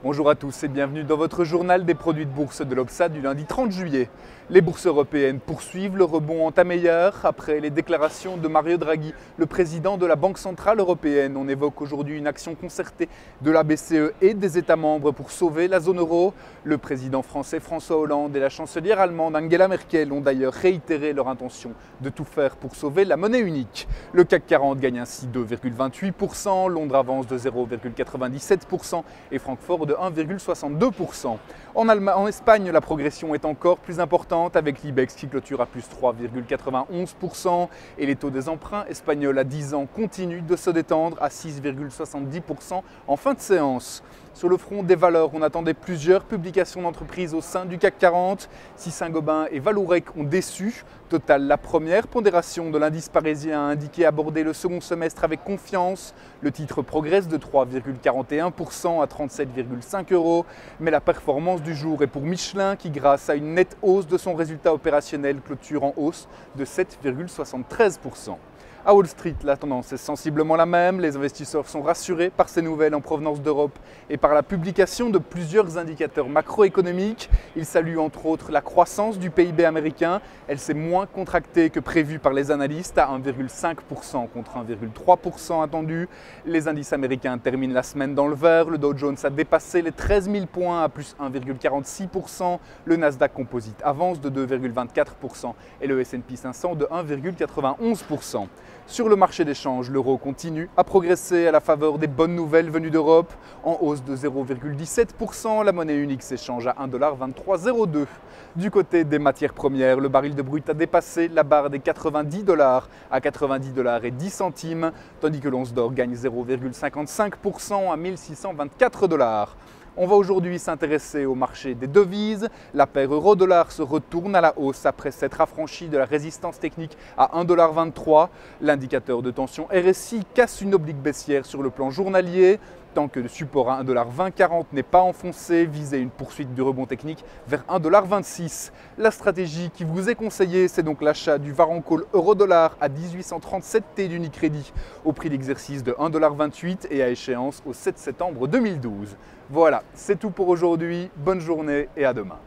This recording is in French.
Bonjour à tous et bienvenue dans votre journal des produits de bourse de l'Obsa du lundi 30 juillet. Les bourses européennes poursuivent le rebond entamé hier après les déclarations de Mario Draghi, le président de la Banque centrale européenne. On évoque aujourd'hui une action concertée de la BCE et des États membres pour sauver la zone euro. Le président français François Hollande et la chancelière allemande Angela Merkel ont d'ailleurs réitéré leur intention de tout faire pour sauver la monnaie unique. Le CAC 40 gagne ainsi 2,28%, Londres avance de 0,97% et Francfort de 1,62%. En Espagne, la progression est encore plus importante avec l'IBEX qui clôture à plus 3,91% et les taux des emprunts espagnols à 10 ans continuent de se détendre à 6,70% en fin de séance. Sur le front des valeurs, on attendait plusieurs publications d'entreprises au sein du CAC 40. Si Saint-Gobain et Vallourec ont déçu, Total, la première pondération de l'indice parisien, a indiqué aborder le second semestre avec confiance. Le titre progresse de 3,41% à 37,5 €. Mais la performance du jour est pour Michelin qui, grâce à une nette hausse de son résultat opérationnel, clôture en hausse de 7,73%. À Wall Street, la tendance est sensiblement la même. Les investisseurs sont rassurés par ces nouvelles en provenance d'Europe et par la publication de plusieurs indicateurs macroéconomiques. Ils saluent entre autres la croissance du PIB américain. Elle s'est moins contractée que prévu par les analystes à 1,5% contre 1,3% attendu. Les indices américains terminent la semaine dans le vert. Le Dow Jones a dépassé les 13 000 points à plus 1,46%. Le Nasdaq Composite avance de 2,24% et le S&P 500 de 1,91%. Sur le marché des changes, l'euro continue à progresser à la faveur des bonnes nouvelles venues d'Europe. En hausse de 0,17%, la monnaie unique s'échange à 1,2302 $. Du côté des matières premières, le baril de brut a dépassé la barre des 90 $ à 90,10 $, tandis que l'once d'or gagne 0,55% à 1624 $. On va aujourd'hui s'intéresser au marché des devises. La paire euro-dollar se retourne à la hausse après s'être affranchie de la résistance technique à 1,23 $. L'indicateur de tension RSI casse une oblique baissière sur le plan journalier. Tant que le support à 1,2040 n'est pas enfoncé, visez une poursuite du rebond technique vers 1,26 $. La stratégie qui vous est conseillée, c'est donc l'achat du Varan Call euro-dollar à 1837 T d'Unicredit au prix d'exercice de 1,28 $ et à échéance au 7 septembre 2012. Voilà, c'est tout pour aujourd'hui. Bonne journée et à demain.